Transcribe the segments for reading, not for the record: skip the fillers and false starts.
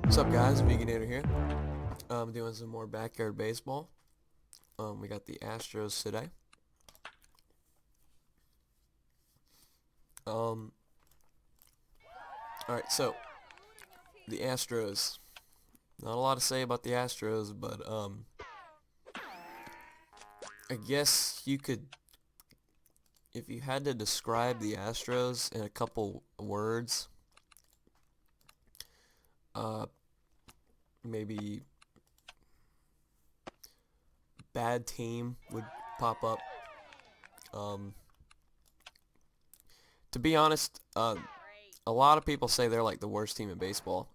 What's up, guys? Vegator here. Doing some more backyard baseball. We got the Astros today. All right, so the Astros. Not a lot to say about the Astros, but I guess you could, if you had to describe the Astros in a couple words, uh, maybe bad team would pop up. Um, to be honest, a lot of people say they're like the worst team in baseball.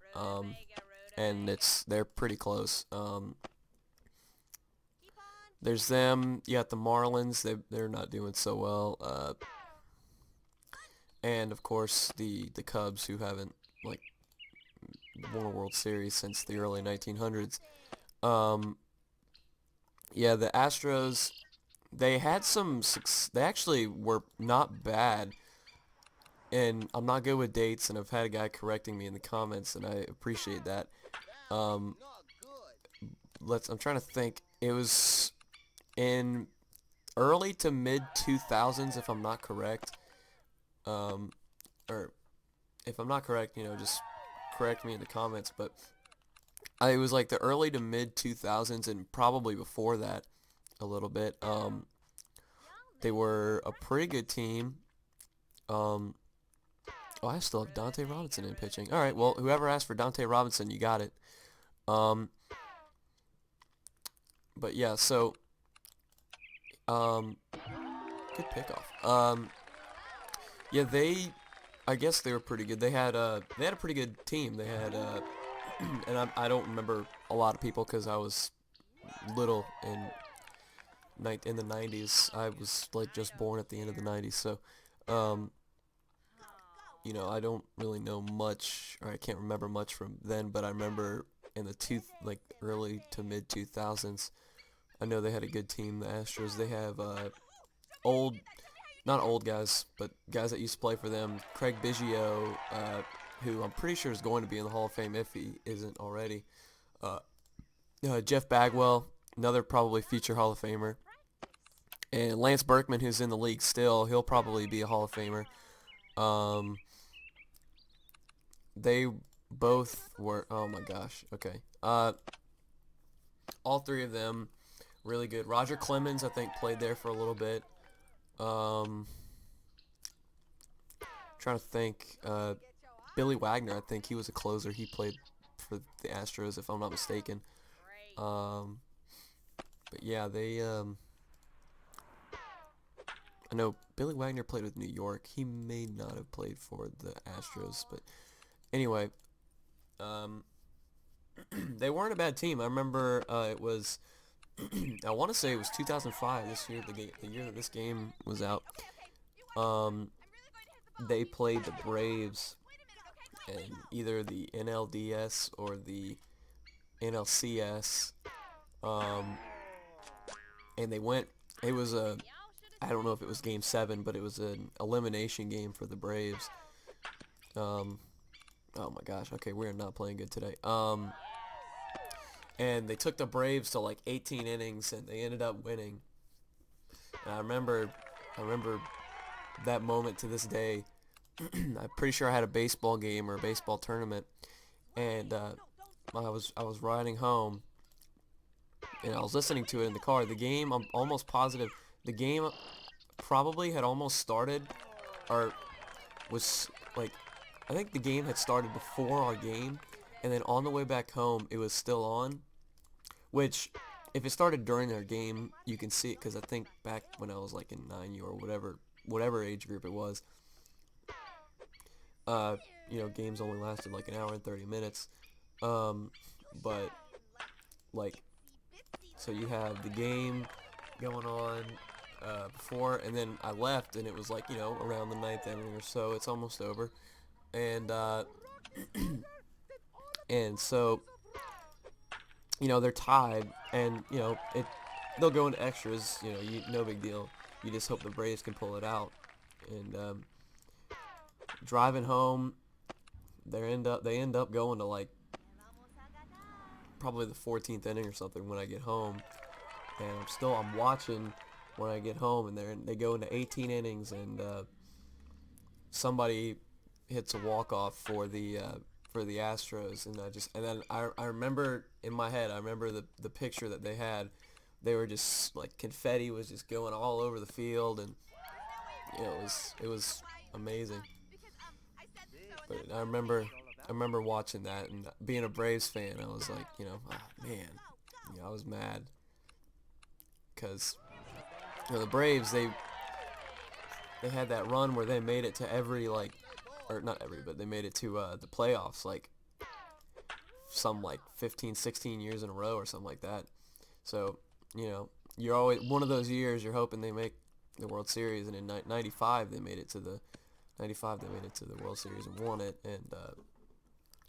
And they're pretty close. There's them. You got the Marlins. They're not doing so well. And of course the Cubs, who haven't like won a World Series since the early 1900s. Um, yeah, the Astros. They had some. They actually were not bad. And I'm not good with dates, and I've had a guy correcting me in the comments, and I appreciate that. Um, I'm trying to think. It was in early to mid 2000s, if I'm not correct. Um, or if I'm not correct, just correct me in the comments. But it was like the early to mid 2000s, and probably before that a little bit. They were a pretty good team. Um, oh, I still have Dante Robinson in pitching. All right, well, whoever asked for Dante Robinson, you got it. Um, but yeah, so good pickoff. Yeah, I guess they were pretty good. They had a pretty good team. They had and I don't remember a lot of people because I was little in the 90s. I was like just born at the end of the 90s, so um, I don't really know much, or I can't remember much from then. But I remember in the early to mid 2000s. I know they had a good team. The Astros. They have old, not old guys, but guys that used to play for them. Craig Biggio, who I'm pretty sure is going to be in the Hall of Fame if he isn't already. Uh, Jeff Bagwell, another probably future Hall of Famer. And Lance Berkman, who's in the league still, he'll probably be a Hall of Famer. Um, they both were. Oh my gosh. Okay. All three of them really good. Roger Clemens, I think, played there for a little bit. Um, Trying to think. Billy Wagner, I think he was a closer. He played for the Astros, if I'm not mistaken. Um, but yeah, I know Billy Wagner played with New York. He may not have played for the Astros, but anyway, um, they weren't a bad team. I remember it was. I want to say it was 2005. The year that this game was out. Um, they played the Braves in either the NLDS or the NLCS, um, and they went. It was a. I don't know if it was Game 7, but it was an elimination game for the Braves. Um, oh my gosh. Okay, we're not playing good today. And they took the Braves to like 18 innings, and they ended up winning. And I remember that moment to this day. I'm pretty sure I had a baseball game or a baseball tournament, and I was riding home, and I was listening to it in the car. The game, I'm almost positive, the game probably had almost started, or was like, I think the game had started before our game, and then on the way back home, it was still on. Which, if it started during our game, you can see it because I think back when I was like in 9U or whatever age group it was, uh, games only lasted like an hour and 30 minutes. But like, so you have the game going on before, and then I left, and it was like around the ninth inning or so. It's almost over, and and so they're tied, and they'll go into extras. No big deal. You just hope the Braves can pull it out. And driving home, they end up going to like probably the 14th inning or something when I get home, and I'm watching when I get home, and they go into 18 innings, and somebody hits a walk off for the Astros, and then I remember in my head, I remember the picture that they had. They were just like confetti was just going all over the field, and it was amazing. But I remember watching that, and being a Braves fan, I was like, man, I was mad because the Braves they had that run where they made it to every or not every, but they made it to the playoffs like some like 15, 16 years in a row or something like that. So you're always one of those years you're hoping they make the World Series, and in '95 they made it to the World Series and won it, and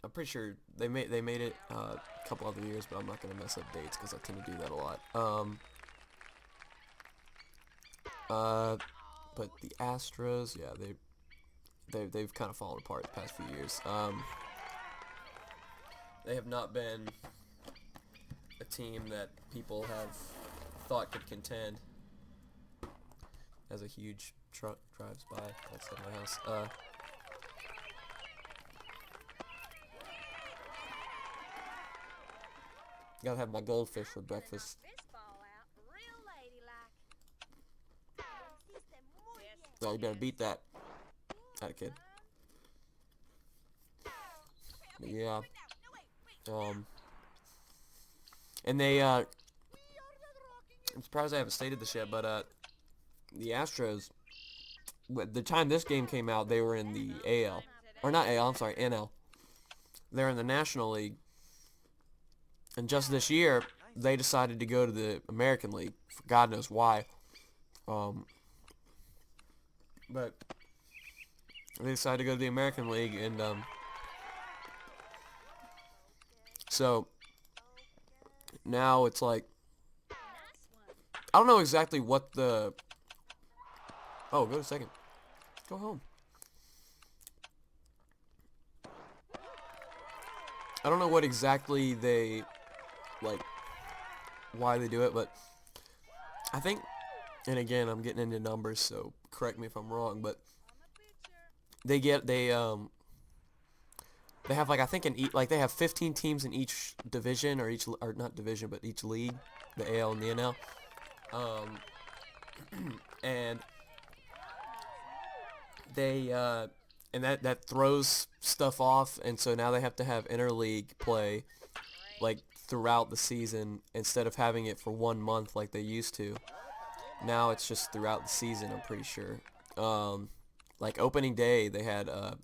I'm pretty sure they made it a couple other years, but I'm not gonna mess up dates because I tend to do that a lot. But the Astros, yeah, they've kind of fallen apart the past few years. They have not been a team that people have thought could contend. As a huge truck drives by outside my house. Gotta have my goldfish for breakfast. Oh, you better beat that. That kid. But yeah. And I'm surprised I haven't stated this yet, but the Astros, the time this game came out, they were in the AL. Or not AL, I'm sorry, NL. They're in the National League. And just this year, they decided to go to the American League. For God knows why. But they decided to go to the American League, and so now it's like, I don't know exactly what the... Oh, go to second. Go home. I don't know what exactly they, why they do it, but I think, and again, I'm getting into numbers, so correct me if I'm wrong, but they have I think they have 15 teams in each division, or not division, but each league, the AL and the NL, and and that throws stuff off, and so now they have to have interleague play throughout the season instead of having it for 1 month like they used to. Now it's just throughout the season, I'm pretty sure. Opening day, they had an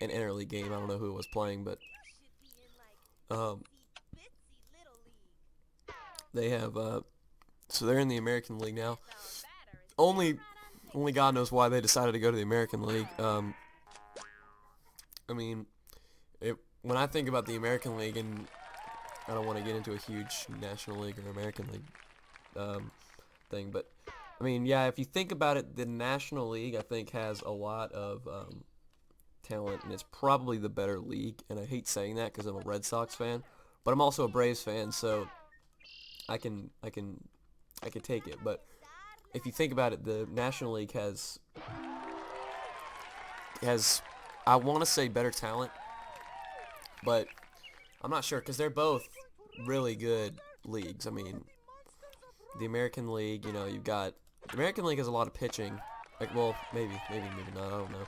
interleague game. I don't know who it was playing, but they have so they're in the American League now. Only God knows why they decided to go to the American League. I mean, when I think about the American League, and I don't want to get into a huge National League or American League thing, but I mean, yeah, if you think about it, the National League, I think, has a lot of talent, and it's probably the better league, and I hate saying that because I'm a Red Sox fan, but I'm also a Braves fan, so I can take it. But if you think about it, the National League has I want to say better talent, but I'm not sure because they're both really good leagues. I mean, the American League, you've got the American League has a lot of pitching. Well, maybe not. I don't know.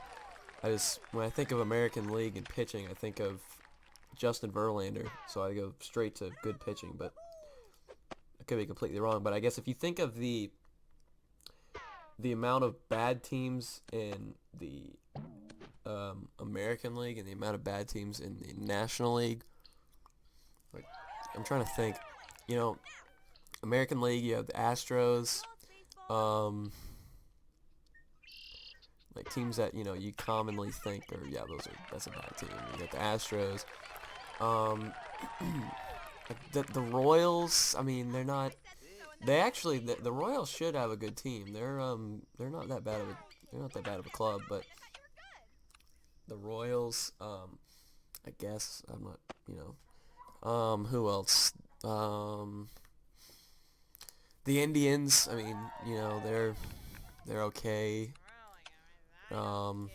When I think of American League and pitching, I think of Justin Verlander, so I go straight to good pitching, but I could be completely wrong. But I guess if you think of the amount of bad teams in the American League and the amount of bad teams in the National League, I'm trying to think. American League, you have the Astros, teams that you commonly think are that's a bad team. You got the Astros, the Royals. I mean, they're not. They actually the Royals should have a good team. They're not that bad of a club, but the Royals, I guess I'm not Who else? Um, the Indians. I mean, they're okay. Um,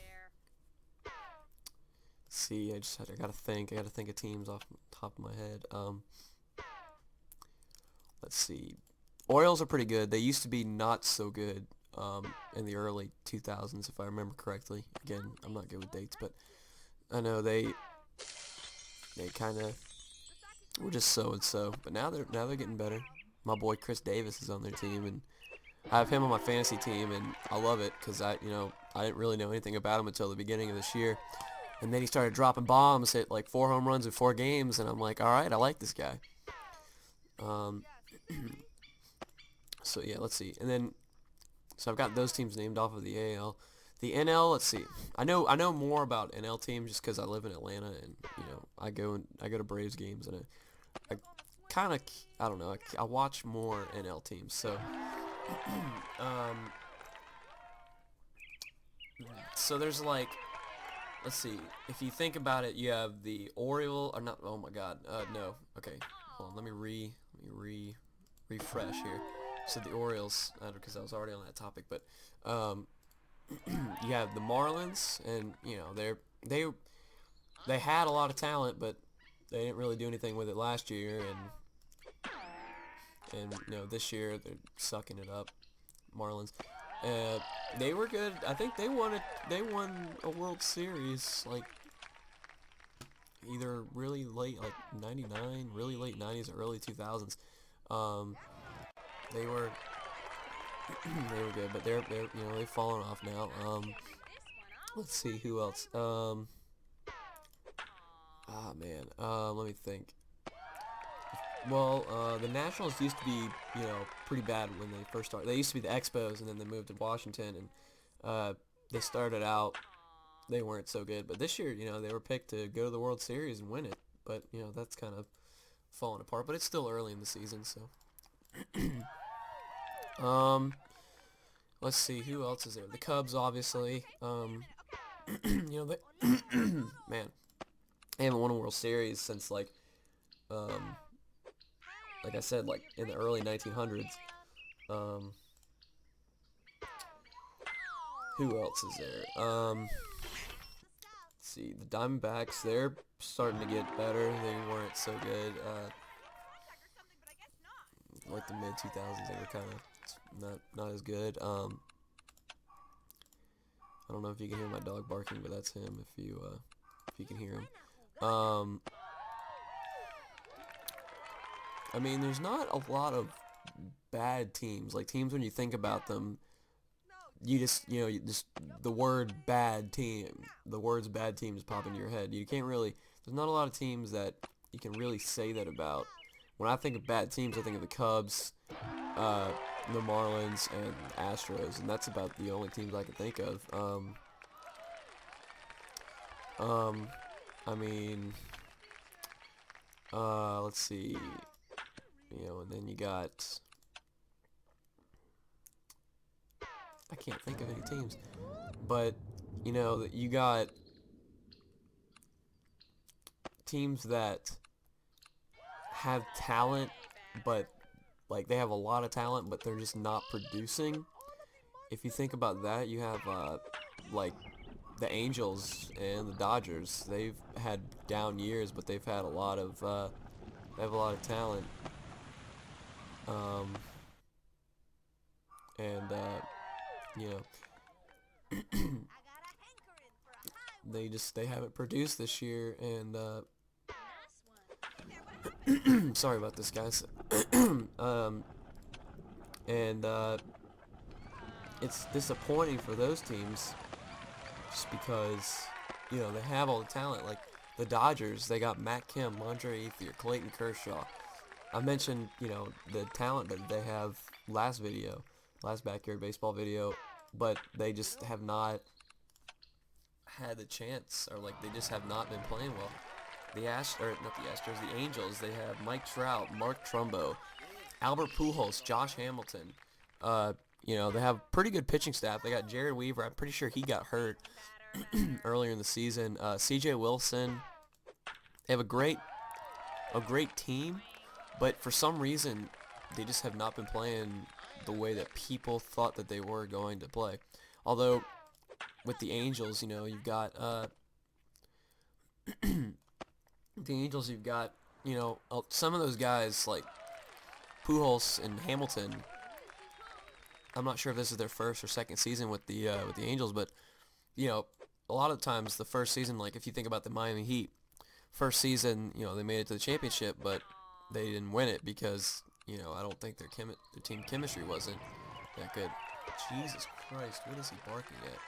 see, I gotta think. I gotta think of teams off the top of my head. Let's see. Orioles are pretty good. They used to be not so good in the early 2000s, if I remember correctly. Again, I'm not good with dates, but I know they kind of were just so and so. But now they're getting better. My boy Chris Davis is on their team, and I have him on my fantasy team, and I love it because I didn't really know anything about him until the beginning of this year, and then he started dropping bombs, hit like 4 home runs in 4 games, and I'm like, all right, I like this guy. Um, so yeah, let's see, and then so I've got those teams named off of the AL. The NL, let's see. I know more about NL teams just because I live in Atlanta, and I go to Braves games, and I kind of I don't know I watch more NL teams. So um, so there's like, let's see, if you think about it, you have the Oriole or not. Oh my God, no. Okay, hold on. Refresh here. So the Orioles, because I was already on that topic, but um, you have the Marlins, and they they had a lot of talent, but they didn't really do anything with it last year, and this year they're sucking it up. Marlins. Uh, they were good. I think they won a World Series like either really late, like '99, really late '90s or early 2000s. Um, they were they were good, but they've fallen off now. Let's see who else. Man. Let me think. Well, the Nationals used to be, pretty bad when they first started. They used to be the Expos, and then they moved to Washington, and they started out. They weren't so good, but this year, they were picked to go to the World Series and win it. But that's kind of falling apart. But it's still early in the season, so. um, let's see who else is there. The Cubs, obviously. They man, they haven't won a World Series since like I said, like in the early 1900s. Um, who else is there? Let's see, the Diamondbacks, they're starting to get better. They weren't so good. Like the mid 2000s, they were kind of not as good. I don't know if you can hear my dog barking, but that's him. If you can hear him. I mean, there's not a lot of bad teams. Like teams, when you think about them, you just the word bad team, the words bad teams pop into your head. You can't really. There's not a lot of teams that you can really say that about. When I think of bad teams, I think of the Cubs, the Marlins, and the Astros, and that's about the only teams I can think of. I mean, let's see. And then you got. I can't think of any teams, but you got teams that have talent, but like they have a lot of talent, but they're just not producing. If you think about that, you have like the Angels and the Dodgers. They've had down years, but they've had a lot of they have a lot of talent. And you know they haven't produced this year, and sorry about this, guys. And it's disappointing for those teams just because they have all the talent. Like the Dodgers, they got Matt Kemp, Andre Ethier, Clayton Kershaw. I mentioned the talent that they have last backyard baseball video, but they just have not had the chance, or like they just have not been playing well. The Angels, they have Mike Trout, Mark Trumbo, Albert Pujols, Josh Hamilton. They have pretty good pitching staff. They got Jared Weaver. I'm pretty sure he got hurt earlier in the season. C.J. Wilson. They have a great a great team, but for some reason they just have not been playing the way that people thought that they were going to play. Although with the Angels, you've got the Angels, you've got some of those guys like Pujols and Hamilton. I'm not sure if this is their first or second season with the Angels, but a lot of times the first season, like if you think about the Miami Heat, first season, they made it to the championship, but they didn't win it because I don't think their team chemistry wasn't that good. Jesus Christ, what is he barking at?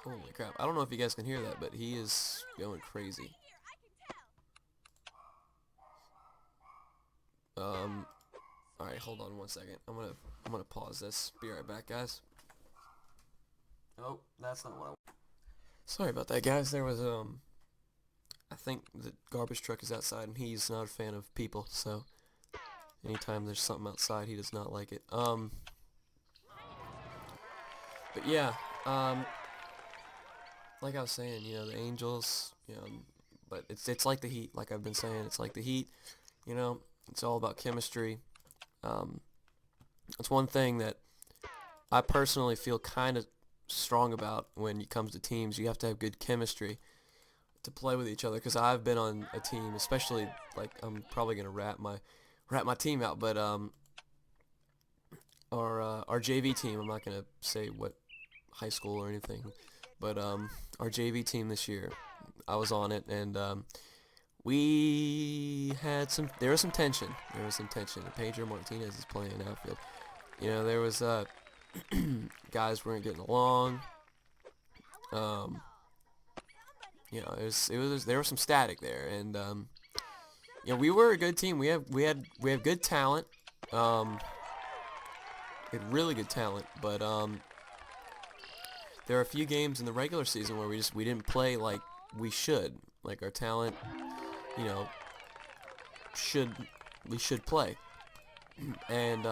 Holy crap! I don't know if you guys can hear that, but he is going crazy. All right, hold on 1 second. I'm gonna pause this. Be right back, guys. Oh, that's not what I. Sorry about that, guys. There was I think the garbage truck is outside, and he's not a fan of people. So anytime there's something outside, he does not like it. But yeah, like I was saying, the Angels, but it's like the Heat. Like I've been saying, it's like the Heat. It's all about chemistry. It's one thing that I personally feel kind of strong about when it comes to teams. You have to have good chemistry to play with each other. Because I've been on a team, especially like I'm probably gonna rap my team out, but our JV team. I'm not gonna say what high school or anything, but our JV team this year, I was on it, and there was some tension. And Pedro Martinez is playing outfield. There was guys weren't getting along. There was some static there, and we were a good team. We have good talent. We had really good talent, but there are a few games in the regular season where we didn't play like we should. Like our talent, we should play, and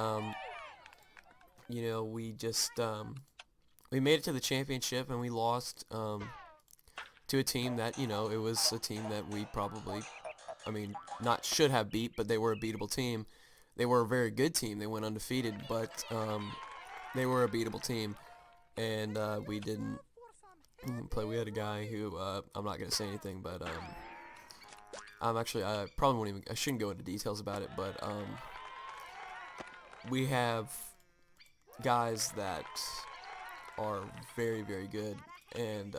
we just we made it to the championship, and we lost to a team that it was a team that we probably, not should have beat, but they were a beatable team. They were a very good team. They went undefeated, but they were a beatable team, and we didn't play. We had a guy who I'm not gonna say anything, but I probably won't even. I shouldn't go into details about it, but we have guys that are very, very good, and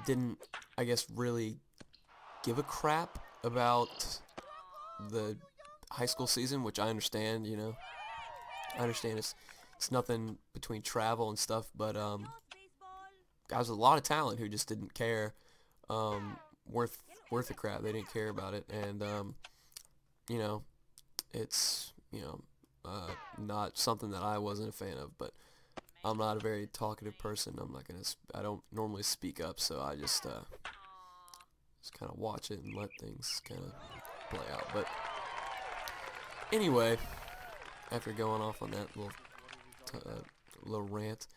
didn't, I guess, really give a crap about the high school season, which I understand. I understand it's nothing between travel and stuff, but guys with a lot of talent who just didn't care, worth a crap. They didn't care about it, and it's not something that I wasn't a fan of. But I'm not a very talkative person. I don't normally speak up, so I just kind of watch it and let things kind of play out. But anyway, after going off on that little rant,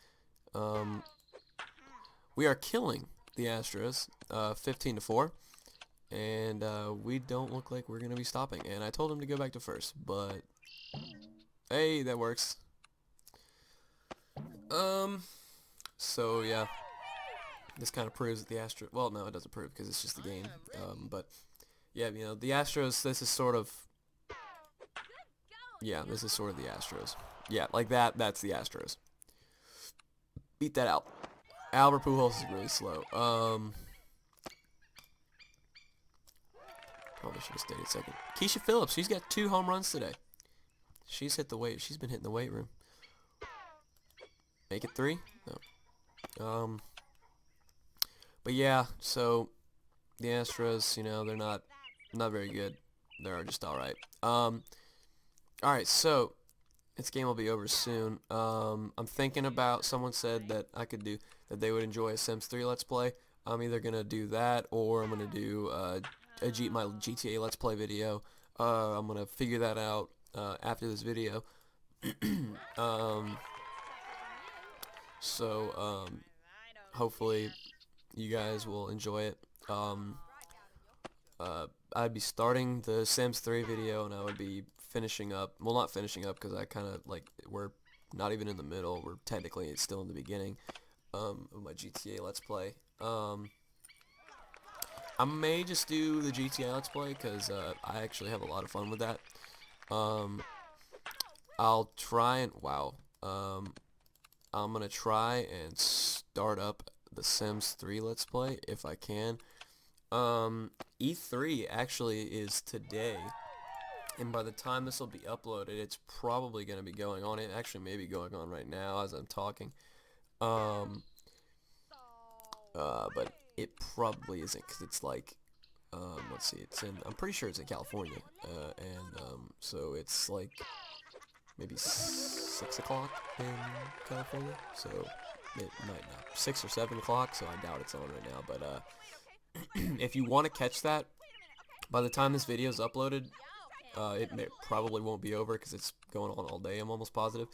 we are killing the Astros, 15-4, and we don't look like we're gonna be stopping. And I told him to go back to first, but hey, that works. So yeah, this kind of proves that the Astros. Well, no, it doesn't prove because it's just the game. But yeah, the Astros. This is sort of. Yeah, this is sort of the Astros. Yeah, like that. That's the Astros. Beat that out. Albert Pujols is really slow. Probably should have stayed a second. Keisha Phillips, she's got 2 home runs today. She's hit the weight. She's been hitting the weight room. Make it 3? No. But yeah, so the Astros, they're not very good. They're just all right. All right, so this game will be over soon. I'm thinking about. Someone said that that they would enjoy a Sims 3 Let's Play. I'm either gonna do that or I'm gonna do my GTA Let's Play video. I'm gonna figure that out after this video. hopefully you guys will enjoy it. I'd be starting the Sims 3 video, and I would be finishing up, well, not finishing up, because I kind of, like, we're not even in the middle, we're technically still in the beginning, of my GTA Let's Play. I may just do the GTA Let's Play, because, I actually have a lot of fun with that. I'll try and, wow, I'm gonna try and start up the Sims 3 Let's Play, if I can. E3 actually is today, and by the time this will be uploaded, it's probably going to be going on. It actually may be going on right now as I'm talking. But it probably isn't, because it's like, let's see, I'm pretty sure it's in California, so it's like maybe 6 o'clock in California, so it might not, 6 or 7 o'clock, so I doubt it's on right now, but, if you want to catch that, by the time this video is uploaded, it probably won't be over because it's going on all day, I'm almost positive.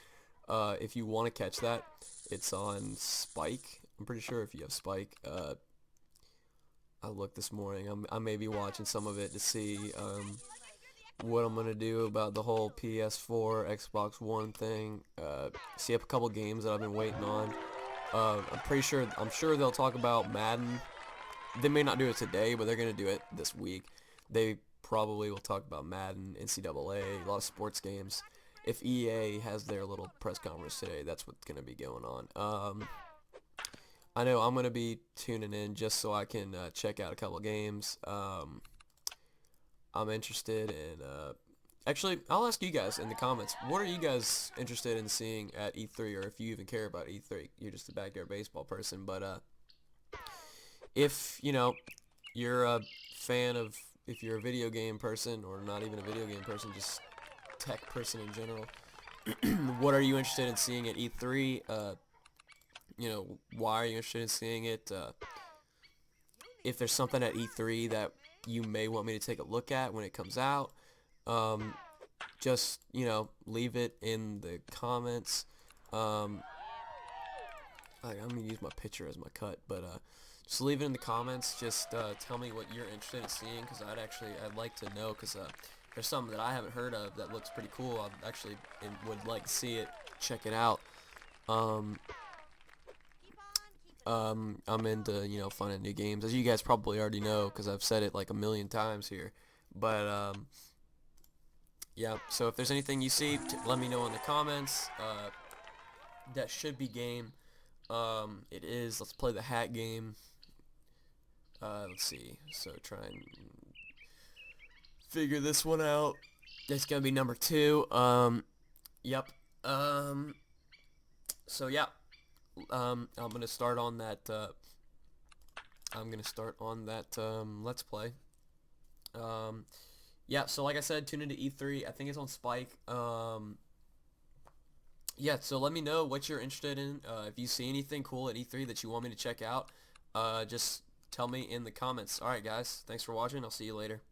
If you want to catch that, it's on Spike. I'm pretty sure if you have Spike. I looked this morning. I may be watching some of it to see what I'm going to do about the whole PS4, Xbox One thing. See up a couple games that I've been waiting on. I'm sure they'll talk about Madden. They may not do it today, but they're going to do it this week. They probably will talk about Madden, NCAA, a lot of sports games. If EA has their little press conference today, that's what's going to be going on. I know I'm going to be tuning in just so I can check out a couple games. I'm interested in... actually, I'll ask you guys in the comments, what are you guys interested in seeing at E3, or if you even care about E3? You're just a backyard baseball person, but... if, you know, you're a fan of, if you're a video game person, or not even a video game person, just tech person in general, what are you interested in seeing at E3? You know, why are you interested in seeing it? If there's something at E3 that you may want me to take a look at when it comes out, just, you know, leave it in the comments. I'm going to use my picture as my cut, but, just leave it in the comments. Just tell me what you're interested in seeing, because I'd like to know, because there's something that I haven't heard of that looks pretty cool. I actually would like to see it, check it out. I'm into, you know, finding new games, as you guys probably already know, because I've said it like a million times here. But yeah. So if there's anything you see, let me know in the comments. That should be game. It is. Let's play the hat game. Let's see. So try and figure this one out. It's gonna be number 2. Yep. So yeah. I'm gonna start on that. Let's play. Yeah. So like I said, tune into E3. I think it's on Spike. Yeah. So let me know what you're interested in. If you see anything cool at E3 that you want me to check out, just tell me in the comments. Alright guys, thanks for watching. I'll see you later.